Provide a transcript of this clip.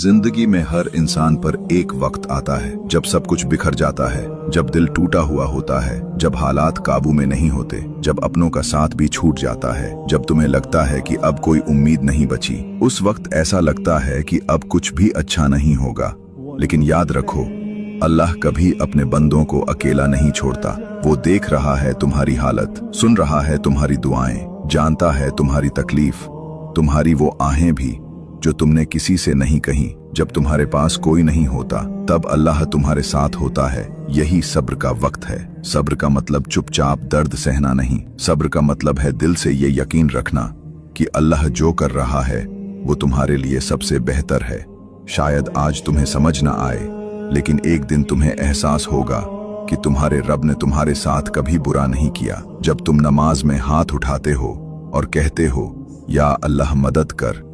जिंदगी में हर इंसान पर एक वक्त आता है जब सब कुछ बिखर जाता है, जब दिल टूटा हुआ होता है, जब हालात काबू में नहीं होते, जब अपनों का साथ भी छूट जाता है, जब तुम्हें लगता है कि अब कोई उम्मीद नहीं बची। उस वक्त ऐसा लगता है कि अब कुछ भी अच्छा नहीं होगा। लेकिन याद रखो, अल्लाह कभी अपने बंदों को अकेला नहीं छोड़ता। वो देख रहा है तुम्हारी हालत, सुन रहा है तुम्हारी दुआएं, जानता है तुम्हारी तकलीफ, तुम्हारी वो आहें भी जो तुमने किसी से नहीं कही। जब तुम्हारे पास कोई नहीं होता तब अल्लाह तुम्हारे साथ होता है। यही सब्र का वक्त है। सब्र का मतलब चुपचाप दर्द सहना नहीं। सब्र का मतलब है दिल से ये यकीन रखना कि अल्लाह जो कर रहा है वो तुम्हारे लिए सबसे बेहतर है। शायद आज तुम्हें समझ ना आए, लेकिन एक दिन तुम्हें एहसास होगा कि तुम्हारे रब ने तुम्हारे साथ कभी बुरा नहीं किया। जब तुम नमाज में हाथ उठाते हो और कहते हो या अल्लाह मदद कर, तो